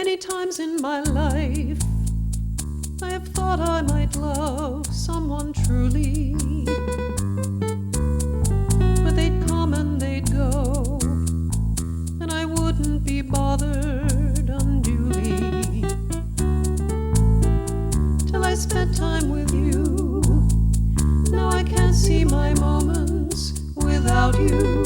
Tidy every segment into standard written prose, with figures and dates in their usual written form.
Many times in my life I have thought I might love someone truly, but they'd come and they'd go, and I wouldn't be bothered unduly till I spent time with you. Now I can't see my moments without you.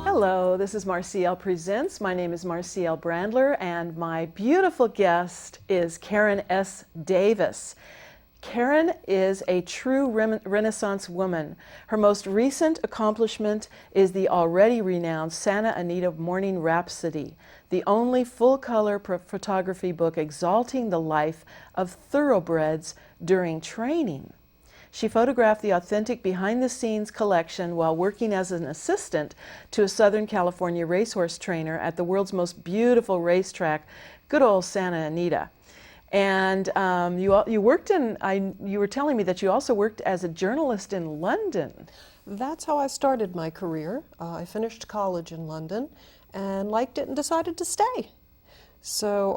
Hello, this is Marcielle Presents. My name is Marcielle Brandler, and my beautiful guest is Karen S. Davis. Karen is a true Renaissance woman. Her most recent accomplishment is the already renowned Santa Anita Morning Rhapsody, the only full-color photography book exalting the life of thoroughbreds during training. She photographed the authentic behind-the-scenes collection while working as an assistant to a Southern California racehorse trainer at the world's most beautiful racetrack, good old Santa Anita. And you worked in, you were telling me that you also worked as a journalist in London. That's how I started my career. I finished college in London and liked it and decided to stay. So,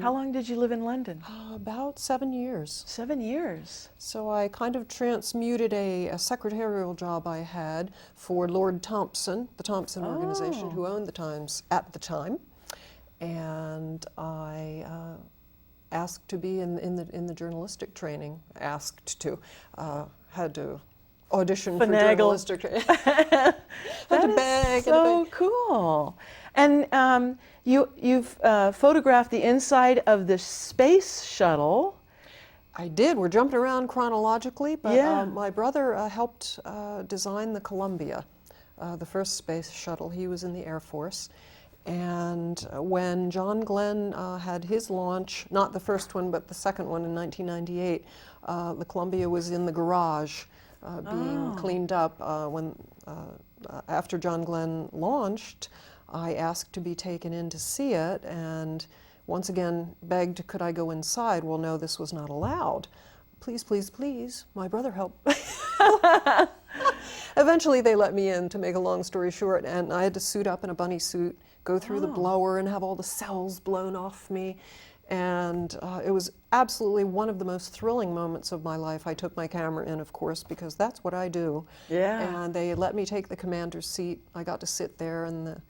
how long did you live in London? About 7 years. 7 years. So I kind of transmuted a secretarial job I had for Lord Thompson, the Thompson organization, who owned the Times at the time, and I asked to be in the journalistic training. Asked to, had to audition for journalistic training. That is so cool. And you've photographed the inside of the space shuttle. I did. We're jumping around chronologically, but my brother helped design the Columbia, the first space shuttle. He was in the Air Force. And when John Glenn had his launch, not the first one, but the second one in 1998, the Columbia was in the garage being cleaned up. After John Glenn launched, I asked to be taken in to see it, and once again begged, could I go inside? Well, no, this was not allowed. Please, please, please, my brother helped. Eventually they let me in, to make a long story short, and I had to suit up in a bunny suit, go through the blower and have all the cells blown off me. And it was absolutely one of the most thrilling moments of my life. I took my camera in, of course, because that's what I do. Yeah. And they let me take the commander's seat. I got to sit there, and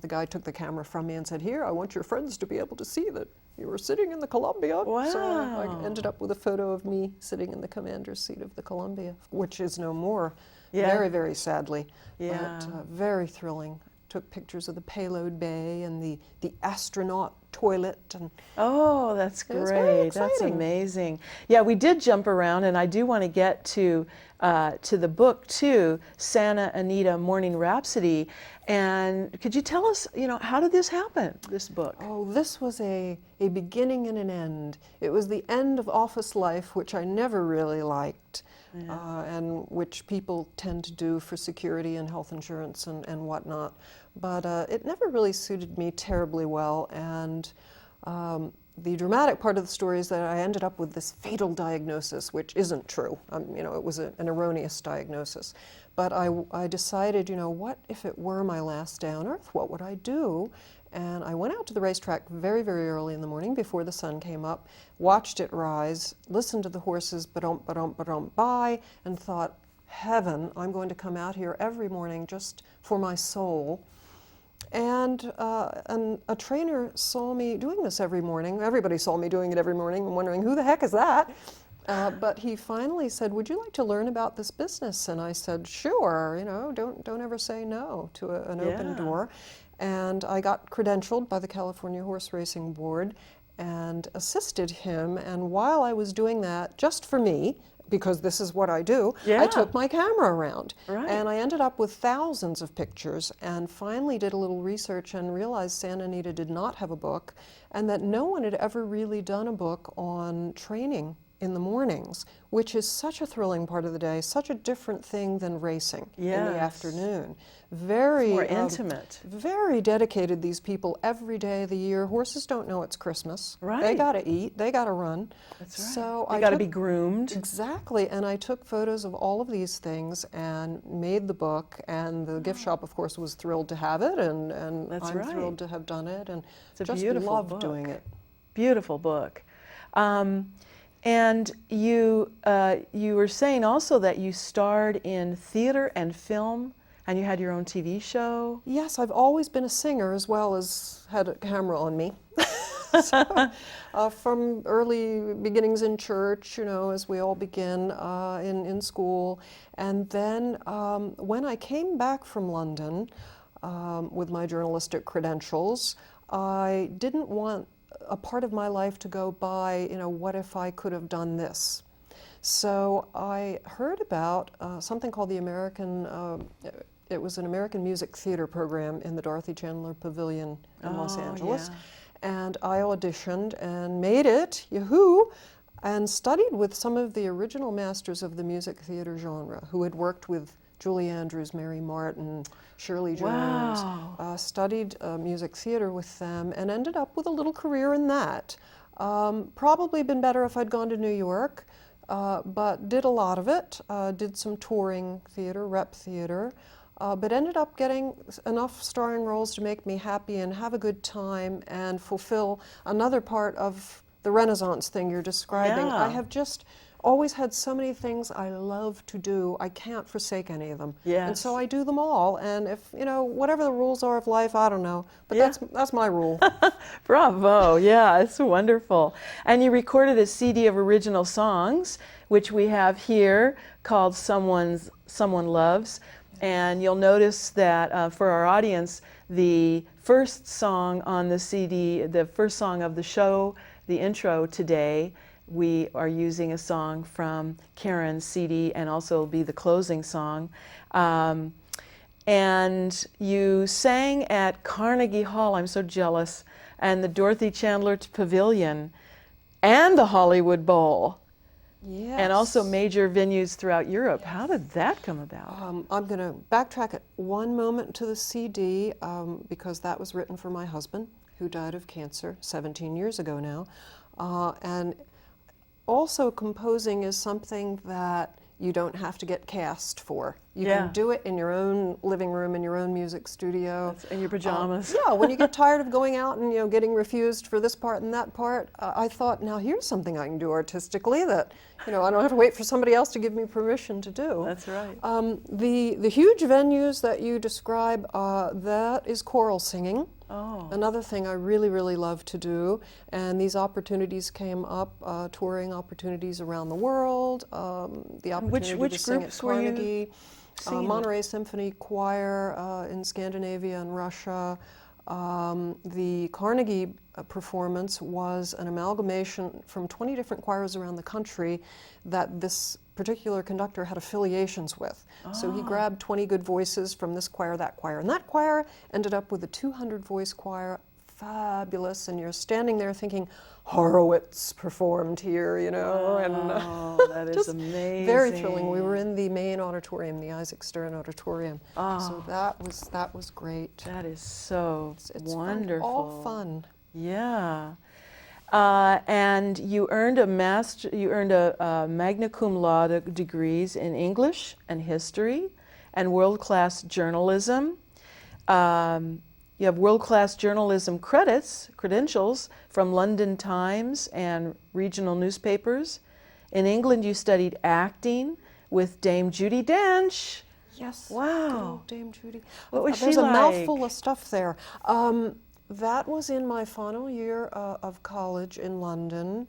the guy took the camera from me and said, "Here, I want your friends to be able to see that you were sitting in the Columbia." Wow. So I ended up with a photo of me sitting in the commander's seat of the Columbia, which is no more, very, very sadly, but very thrilling. Took pictures of the payload bay and the astronaut toilet. And oh, that's great. That's amazing. Yeah, we did jump around, and I do want to get to the book too, Santa Anita Morning Rhapsody. And could you tell us, how did this happen, this book? Oh, this was a beginning and an end. It was the end of office life, which I never really liked. And which people tend to do for security and health insurance and whatnot. But it never really suited me terribly well, and the dramatic part of the story is that I ended up with this fatal diagnosis, which isn't true. It was an erroneous diagnosis. But I decided, what if it were my last day on Earth? What would I do? And I went out to the racetrack very, very early in the morning before the sun came up, watched it rise, listened to the horses ba-dump, ba-dump, ba-dump by, and thought, heaven, I'm going to come out here every morning just for my soul. And a trainer saw me doing this every morning. Everybody saw me doing it every morning and wondering, who the heck is that? But he finally said, would you like to learn about this business? And I said, sure, don't ever say no to an open door. And I got credentialed by the California Horse Racing Board and assisted him. And while I was doing that, just for me, because this is what I do, I took my camera around. Right. And I ended up with thousands of pictures, and finally did a little research and realized Santa Anita did not have a book, and that no one had ever really done a book on training in the mornings, which is such a thrilling part of the day, such a different thing than racing in the afternoon. Very more intimate. Very dedicated, these people, every day of the year. Horses don't know it's Christmas. Right. They got to eat, they got to run. That's right. So they got to be groomed. Exactly, and I took photos of all of these things and made the book, and the gift shop, of course, was thrilled to have it, and That's I'm right. thrilled to have done it, and It's a just beautiful loved book. doing it. Beautiful book. And you were saying also that you starred in theater and film, and you had your own TV show. Yes, I've always been a singer as well as had a camera on me. So, from early beginnings in church, you know, as we all begin in school. And then when I came back from London with my journalistic credentials, I didn't want a part of my life to go by, you know, what if I could have done this? So I heard about something called the it was an American music theater program in the Dorothy Chandler Pavilion in Los Angeles. Yeah. And I auditioned and made it, yahoo, and studied with some of the original masters of the music theater genre who had worked with Julie Andrews, Mary Martin, Shirley Jones. Wow. Studied music theater with them and ended up with a little career in that. Probably been better if I'd gone to New York, but did a lot of it. Did some touring theater, rep theater. But ended up getting enough starring roles to make me happy and have a good time and fulfill another part of the Renaissance thing you're describing. Yeah. I have just always had so many things I love to do. I can't forsake any of them. Yes. And so I do them all. And if, you know, whatever the rules are of life, I don't know. But Yeah. that's my rule. Bravo, yeah, it's wonderful. And you recorded a CD of original songs, which we have here, called Someone Loves. And you'll notice that for our audience, the first song on the CD, the first song of the show, the intro today, we are using a song from Karen's CD, and also will be the closing song. And you sang at Carnegie Hall, I'm so jealous, and the Dorothy Chandler Pavilion, and the Hollywood Bowl. Yes. And also major venues throughout Europe. How did that come about? I'm going to backtrack it one moment to the CD because that was written for my husband, who died of cancer 17 years ago now. And also composing is something that you don't have to get cast for. You Yeah. can do it in your own living room, in your own music studio. In your pajamas. Yeah, when you get tired of going out and, you know, getting refused for this part and that part, I thought, now here's something I can do artistically that, you know, I don't have to wait for somebody else to give me permission to do. That's right. The huge venues that you describe, that is choral singing. Oh. Another thing I really, really love to do, and these opportunities came up, touring opportunities around the world, the opportunity which to sing at groups were you Carnegie, singing Monterey Symphony Choir in Scandinavia and Russia. The Carnegie performance was an amalgamation from 20 different choirs around the country that this particular conductor had affiliations with. So he grabbed 20 good voices from this choir, and that choir ended up with a 200-voice choir. Fabulous, and you're standing there thinking, Horowitz performed here, you know, Oh, that is just amazing. very thrilling. We were in the main auditorium, the Isaac Stern Auditorium, so that was great. That is so It's wonderful. all fun. Yeah. And you earned a magna cum laude degrees in English and history and world-class journalism. You have world-class journalism credentials from London Times and regional newspapers. In England, you studied acting with Dame Judi Dench. Yes. Wow. Oh, Dame Judy. What was There's she a like? mouthful of stuff there. That was in my final year of college in London.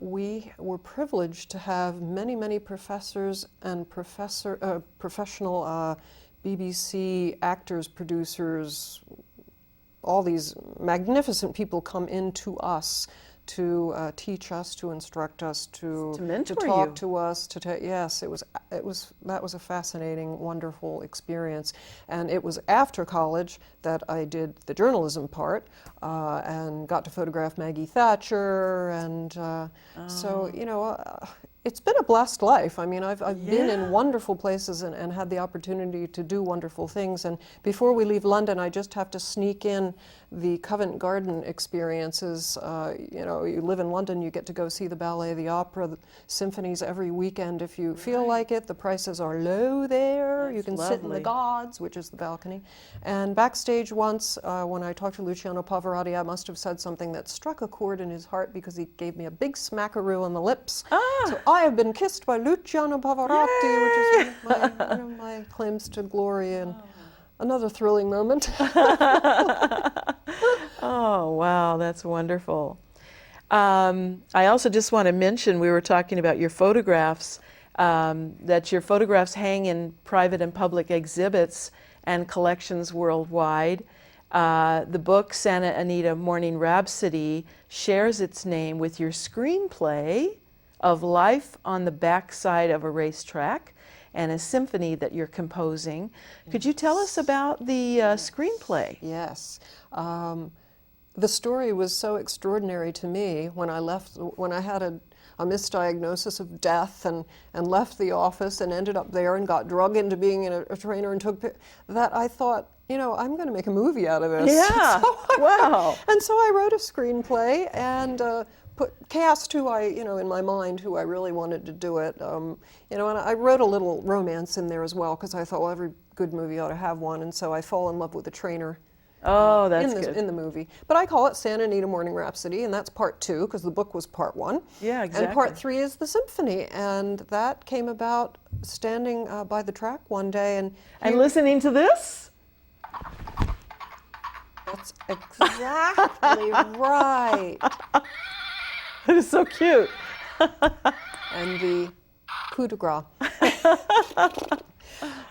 We were privileged to have many, many professors and professional BBC actors, producers, all these magnificent people come in to us to teach us, to instruct us, to mentor talk you. to us, yes, that was a fascinating, wonderful experience. And it was after college that I did the journalism part and got to photograph Maggie Thatcher, and so, you know, it's been a blessed life. I mean, I've been in wonderful places and had the opportunity to do wonderful things. And before we leave London, I just have to sneak in the Covent Garden experiences. You know, you live in London, you get to go see the ballet, the opera, the symphonies every weekend if you feel like it. The prices are low there. That's you can lovely. sit in the gods, which is the balcony. And backstage once, when I talked to Luciano Pavarotti, I must have said something that struck a chord in his heart because he gave me a big smackaroo on the lips. So I have been kissed by Luciano Pavarotti, which is one of my claims to glory, and another thrilling moment. Oh, wow, that's wonderful. I also just want to mention, we were talking about your photographs, that your photographs hang in private and public exhibits and collections worldwide. The book, Santa Anita Morning Rhapsody, shares its name with your screenplay of Life on the Backside of a Racetrack and a symphony that you're composing. Could you tell us about the screenplay? Yes. The story was so extraordinary to me when I had a misdiagnosis of death and left the office and ended up there and got drug into being a trainer and that I thought, you know, I'm going to make a movie out of this. Yeah, wow. And so I wrote a screenplay and cast who in my mind, who I really wanted to do it. You know, and I wrote a little romance in there as well because I thought, well, every good movie ought to have one. And so I fall in love with the trainer. Oh, that's good. In the movie. But I call it Santa Anita Morning Rhapsody, and that's part 2, because the book was part 1. Yeah, exactly. And part 3 is the symphony, and that came about standing by the track one day and listening to this? That's exactly right. It is so cute. And the coup de grace.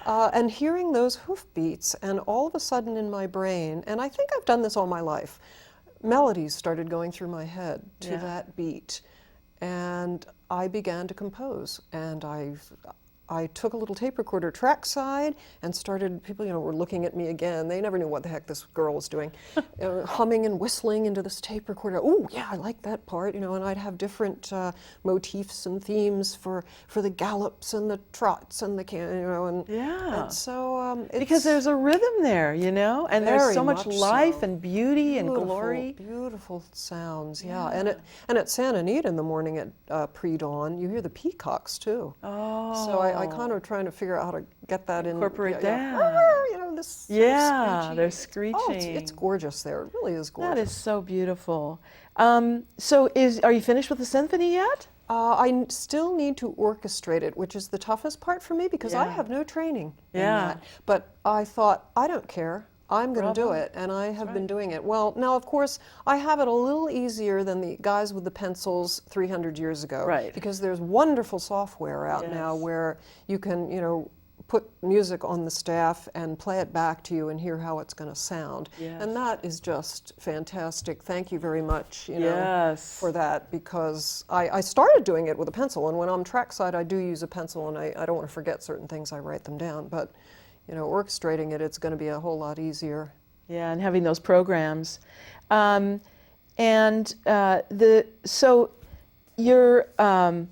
And hearing those hoofbeats, and all of a sudden in my brain, and I think I've done this all my life, melodies started going through my head to that beat. And I began to compose. And I took a little tape recorder trackside and started, people, were looking at me again. They never knew what the heck this girl was doing. Humming and whistling into this tape recorder. Oh, yeah, I like that part, and I'd have different motifs and themes for the gallops and the trots and the, and so because there's a rhythm there, and there's so much life and beauty and glory. Beautiful sounds, yeah. And at Santa Anita in the morning at pre-dawn, you hear the peacocks too. Oh. So I kind of trying to figure out how to get that Incorporate that. This they're screeching. Oh, it's gorgeous there. It really is gorgeous. That is so beautiful. So are you finished with the symphony yet? I still need to orchestrate it, which is the toughest part for me because I have no training in that. But I thought, I don't care. I'm going to do it, and I have been doing it. Well, now, of course, I have it a little easier than the guys with the pencils 300 years ago. Right. Because there's wonderful software out now where you can, put music on the staff and play it back to you and hear how it's going to sound. Yes. And that is just fantastic. Thank you very much, for that, because I started doing it with a pencil, and when I'm trackside, I do use a pencil, and I don't want to forget certain things. I write them down, but orchestrating it, it's going to be a whole lot easier. Yeah, and having those programs. So I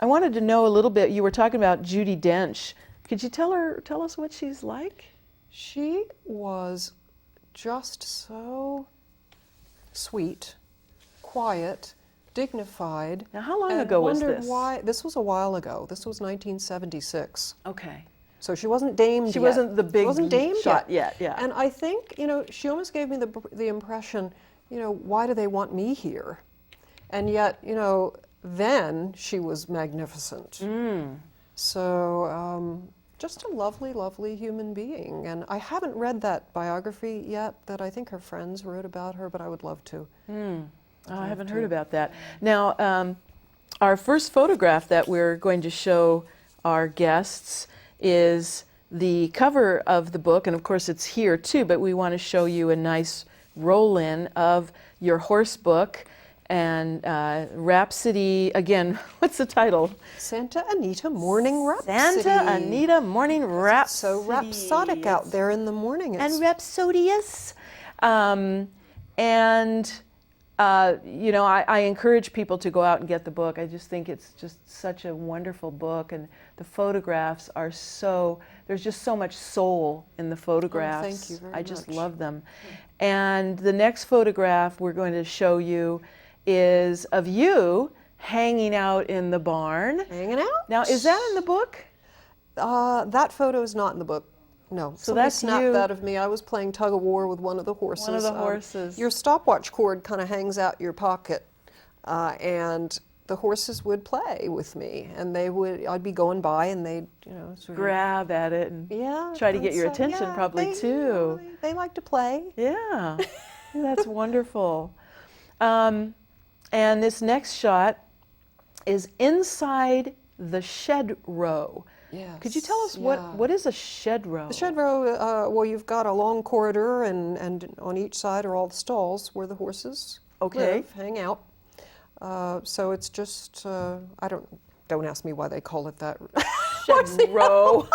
wanted to know a little bit, you were talking about Judi Dench. Could you tell us what she's like? She was just so sweet, quiet, dignified. Now, how long ago was this? Why, this was a while ago. This was 1976. Okay. So she wasn't damed yet. She wasn't the big shot yet. Yeah. And I think, she almost gave me the impression, why do they want me here? And yet, then she was magnificent. So just a lovely, lovely human being. And I haven't read that biography yet that I think her friends wrote about her, but I would love to. I haven't heard about that. Now, our first photograph that we're going to show our guests is the cover of the book, and of course it's here too, but we want to show you a nice roll-in of your horse book. And Rhapsody, again, what's the title? Santa Anita Morning Rhapsody. Santa Anita Morning Rhapsody. It's so rhapsodic out there in the morning. And rhapsodious. You know, I encourage people to go out and get the book. I just think it's just such a wonderful book, and the photographs are so, there's just so much soul in the photographs. Oh, thank you very I just much. love them. And the next photograph we're going to show you is of you hanging out in the barn. Hanging out? Now, is that in the book? That photo is not in the book. No. So Somebody that's snapped you. that of me. I was playing tug of war with one of the horses. One of the horses. Your stopwatch cord kind of hangs out your pocket, and the horses would play with me, and I'd be going by, and they'd, you know, sort of Grab at it and try to get your attention, yeah, probably too. They like to play. Yeah, that's wonderful. And this next shot is inside the shed row. Yes. Could you tell us what is a shed row? The shed row, well, you've got a long corridor, and on each side are all the stalls where the horses live, hang out. So it's just, don't ask me why they call it that. Shed row.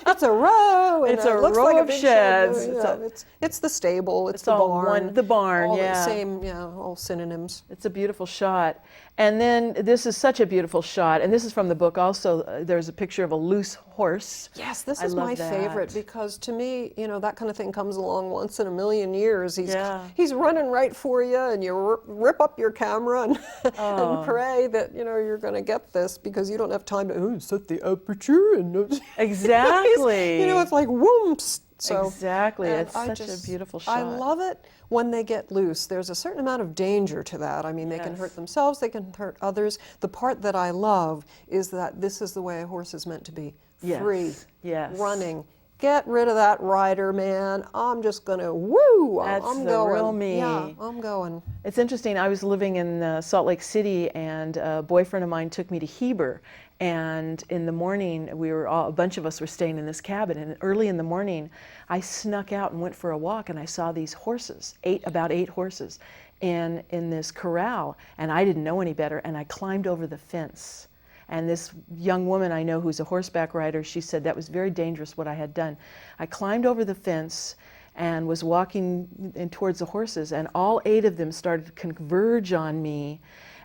It's a row. It's a looks row like a of big sheds. Shed. It's the stable. It's the all barn. the barn, all yeah. The same, all synonyms. It's a beautiful shot. And then this is such a beautiful shot, and this is from the book also. There's a picture of a loose horse. Yes, this I is love my that. favorite, because to me, you know, that kind of thing comes along once in a million years. Yeah. He's running right for you, and you rip up your camera and, and pray that, you know, you're going to get this, because you don't have time to set the aperture and Exactly. you know, it's like whoops. So, exactly. It's such a just, beautiful shot. I love it when they get loose. There's a certain amount of danger to that. I mean, they can hurt themselves, they can hurt others. The part that I love is that this is the way a horse is meant to be. Free, running. Get rid of that rider, man. I'm just going to, woo, That's I'm the going. real me. Yeah, I'm going. It's interesting. I was living in Salt Lake City, and a boyfriend of mine took me to Heber. And in the morning, a bunch of us were staying in this cabin. And early in the morning, I snuck out and went for a walk, and I saw these horses, about eight horses, in this corral. And I didn't know any better, and I climbed over the fence. And this young woman I know who's a horseback rider, she said that was very dangerous what I had done. I climbed over the fence and was walking in towards the horses, and all eight of them started to converge on me,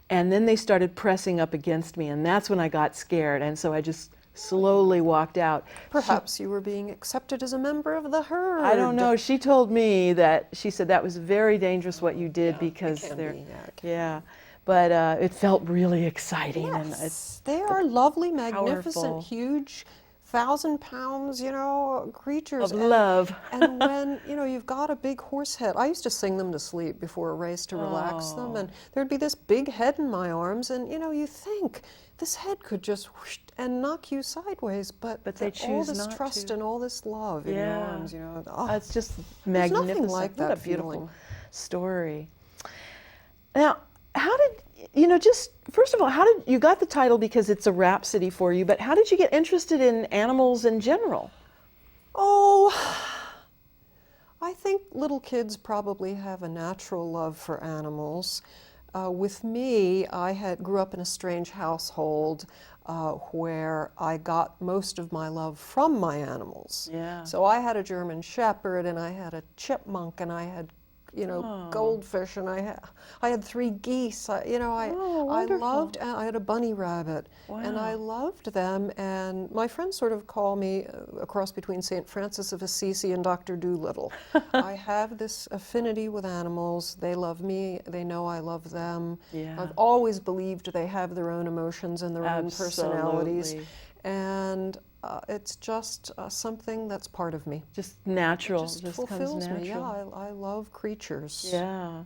and then they started pressing up against me, and that's when I got scared, and so I just slowly walked out. Perhaps you were being accepted as a member of the herd. I don't know. She told me that, she said that was very dangerous what you did, because they're, but it felt really exciting. Yes, they are lovely, magnificent, powerful. Huge, 1,000-pound, you know, creatures. Of love. And when, you know, you've got a big horse head, I used to sing them to sleep before a race to relax them, and there'd be this big head in my arms, and, you know, you think, this head could just whoosh and knock you sideways, but they choose all this not trust to. and all this love in your arms, you know. It's just there's magnificent. nothing like that what a beautiful feeling. story. Now, how did, you know, just first of all, how did you got the title because it's a rhapsody for you, but how did you get interested in animals in general? Oh, I think little kids probably have a natural love for animals. With me, I grew up in a strange household where I got most of my love from my animals. Yeah. So I had a German Shepherd, and I had a chipmunk, and I had, you know, goldfish, and I had 3 geese. I had a bunny rabbit, and I loved them. And my friends sort of call me a cross between St. Francis of Assisi and Dr. Dolittle. I have this affinity with animals. They love me. They know I love them. Yeah. I've always believed they have their own emotions and their own personalities. And it's just something that's part of me. Just natural. It just comes fulfills natural. me. Yeah, I love creatures. Yeah.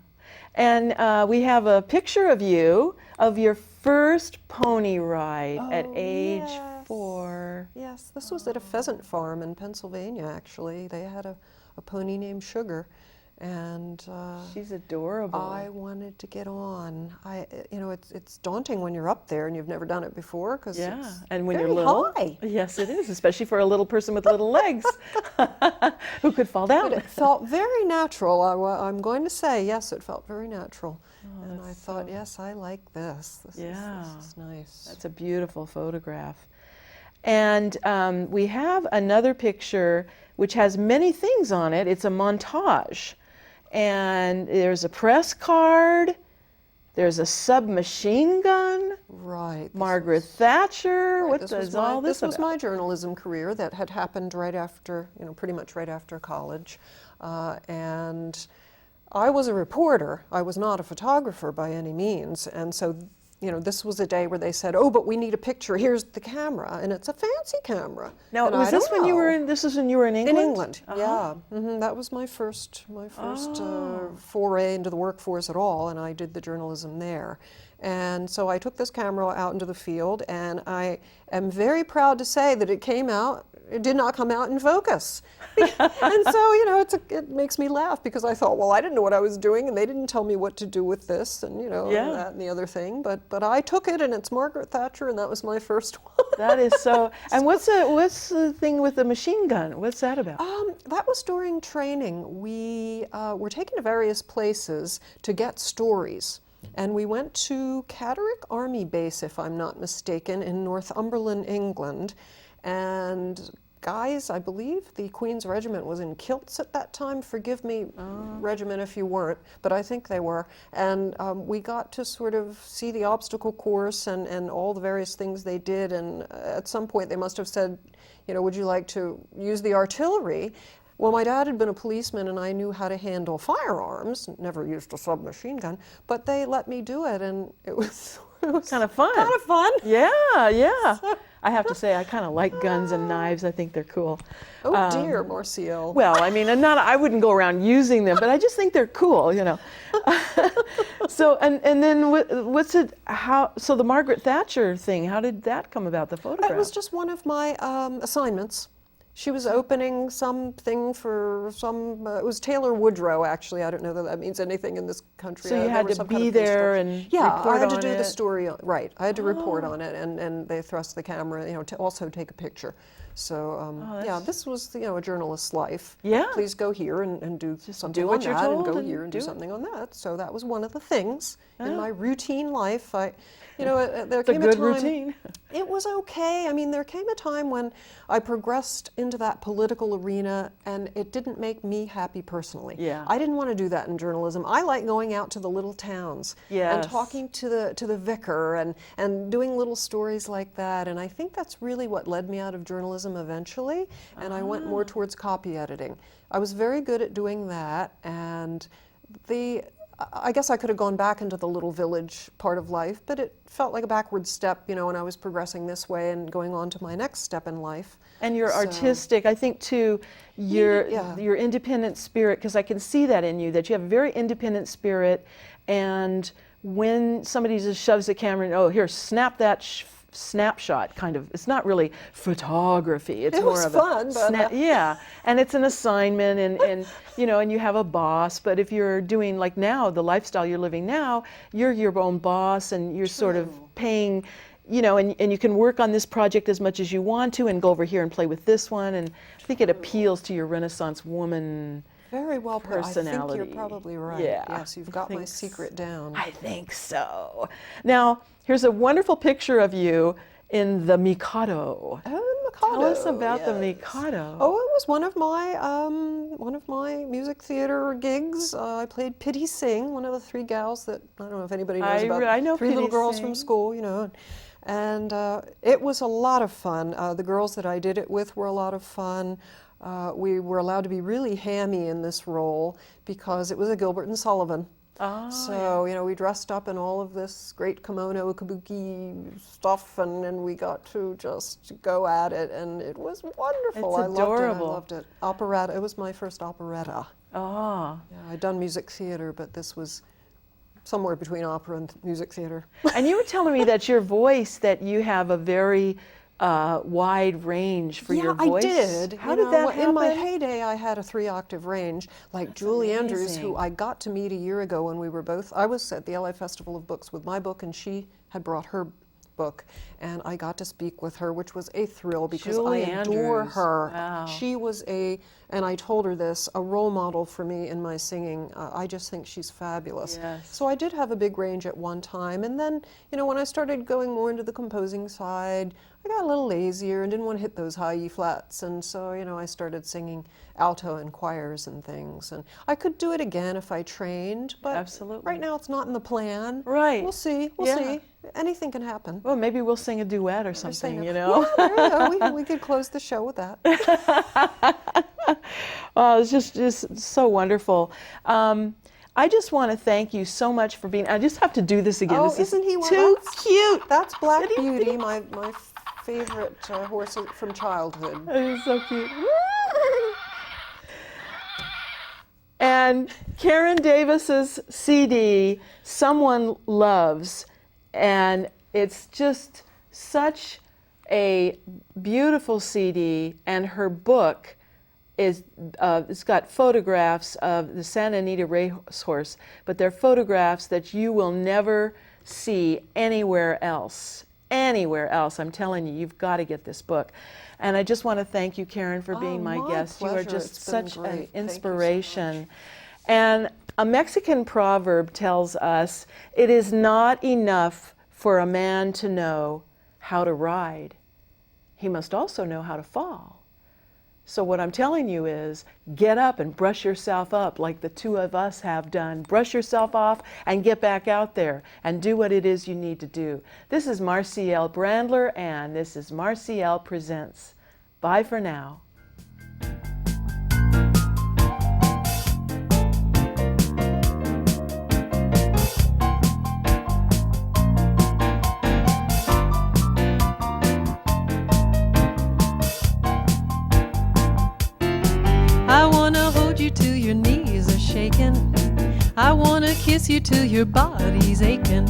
And we have a picture of you of your first pony ride at age 4. Yes, this was at a pheasant farm in Pennsylvania, actually. They had a pony named Sugar. And she's adorable. I wanted to get on. You know, it's daunting when you're up there and you've never done it before, because it's and when very you're little, high. Yes, it is, especially for a little person with little legs who could fall down. But it felt very natural. I'm going to say, yes, it felt very natural. Oh, and I thought, yes, I like this. This is nice. That's a beautiful photograph. And we have another picture which has many things on it. It's a montage. And there's a press card, there's a submachine gun, right? Margaret Thatcher. Right, What is all this about? This was my journalism career that had happened right after, you know, pretty much right after college. And I was a reporter. I was not a photographer by any means. And so, you know, this was a day where they said, "Oh, but we need a picture. Here's the camera," and it's a fancy camera. Now, was this when you were in? This is when you were in England. In England, yeah. That was my first foray into the workforce at all, and I did the journalism there. And so I took this camera out into the field, and I am very proud to say that it did not come out in focus. And so, you know, it makes me laugh, because I thought, well, I didn't know what I was doing, and they didn't tell me what to do with this, and, you know, that and the other thing. But I took it, and it's Margaret Thatcher, and that was my first one. That is so. And what's the thing with the machine gun? What's that about? That was during training. We were taken to various places to get stories. And we went to Catterick Army Base, if I'm not mistaken, in Northumberland, England. And guys, I believe the Queen's Regiment was in kilts at that time. Forgive me, regiment, if you weren't, but I think they were. And we got to sort of see the obstacle course and all the various things they did. And at some point they must have said, you know, would you like to use the artillery? Well, my dad had been a policeman, and I knew how to handle firearms, never used a submachine gun, but they let me do it, and it was kind of fun. Kind of fun. Yeah. I have to say, I kind of like guns and knives. I think they're cool. Oh dear, Marciel. Well, I mean, I wouldn't go around using them, but I just think they're cool, you know. So, and then so the Margaret Thatcher thing, how did that come about, the photograph? It was just one of my assignments. She was opening something for it was Taylor Woodrow, actually. I don't know that that means anything in this country. So you had to be there and report on it? Yeah, I had to do the story, right. I had to report on it, and they thrust the camera, you know, to also take a picture. So, yeah, this was, you know, a journalist's life. Yeah. Please go here and do something do what on you're that, told and go here and do something on that. So that was one of the things in my routine life. You know, there came a time. Routine. It was okay. I mean, there came a time when I progressed into that political arena, and it didn't make me happy personally. Yeah. I didn't want to do that in journalism. I like going out to the little towns and talking to the vicar and doing little stories like that. And I think that's really what led me out of journalism eventually. And I went more towards copy editing. I was very good at doing that, and I guess I could have gone back into the little village part of life, but it felt like a backward step, you know, when I was progressing this way and going on to my next step in life. And you're artistic, I think, too, your independent spirit, because I can see that in you, that you have a very independent spirit, and when somebody just shoves the camera and, oh, here, snap that snapshot, kind of. It's not really photography. It's more of fun, but yeah, and it's an assignment, and you know, and you have a boss. But if you're doing like now, the lifestyle you're living now, you're your own boss, and you're sort of paying, you know, and you can work on this project as much as you want to, and go over here and play with this one. And I think it appeals to your Renaissance woman. Very well put. Personality. I think you're probably right. Yeah, yes, you've got my secret down. I think so. Now, here's a wonderful picture of you in The Mikado. Oh, the Mikado. Tell us about The Mikado. Oh, it was one of my music theater gigs. I played Pity Sing, one of the three gals that, I don't know if anybody knows about. I know three Pity little girls Sing. from school, you know. And it was a lot of fun. The girls that I did it with were a lot of fun. We were allowed to be really hammy in this role because it was a Gilbert and Sullivan. So, you know, we dressed up in all of this great kimono, kabuki stuff, and then we got to just go at it, and it was wonderful. It's adorable. I loved it. Operetta, it was my first operetta. Oh. Yeah, I'd done music theater, but this was somewhere between opera and music theater. And you were telling me that your voice, that you have a very wide range for your voice. Yeah, I did. How did that happen? In my heyday, I had a 3-octave range, like That's Julie amazing. Andrews, who I got to meet a year ago when we were both, I was at the LA Festival of Books with my book, and she had brought her book, and I got to speak with her, which was a thrill because Julie I adore Andrews. her. Wow. She was and I told her this, a role model for me in my singing. I just think she's fabulous. Yes. So I did have a big range at one time, and then, when I started going more into the composing side, I got a little lazier and didn't want to hit those high E flats, and so, I started singing alto in choirs and things, and I could do it again if I trained, but Absolutely. right now it's not in the plan. Right. We'll see. We'll see. Anything can happen. Well, maybe we'll sing a duet or something, Yeah, there you go. We could close the show with that. Oh, it's just so wonderful. I just want to thank you so much for being. I just have to do this again. Oh, this isn't he one? too cute? That's Black Beauty, my favorite horse from childhood. It is so cute. And Karen Davis's CD, Someone Loves, and it's just such a beautiful CD, and her book is it's got photographs of the Santa Anita racehorse, but they're photographs that you will never see anywhere else. Anywhere else. I'm telling you, you've got to get this book. And I just want to thank you, Karen, for being my guest. Pleasure. You are just It's been such great. an Thank you so inspiration. much. And a Mexican proverb tells us, it is not enough for a man to know how to ride. He must also know how to fall. So what I'm telling you is, get up and brush yourself up like the two of us have done. Brush yourself off and get back out there and do what it is you need to do. This is Marcielle Brandler, and this is Marcielle Presents. Bye for now. I wanna hold you till your knees are shaking. I wanna kiss you till your body's aching.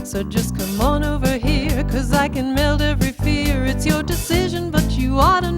So just come on over here, 'cause I can melt every fear. It's your decision, but you ought to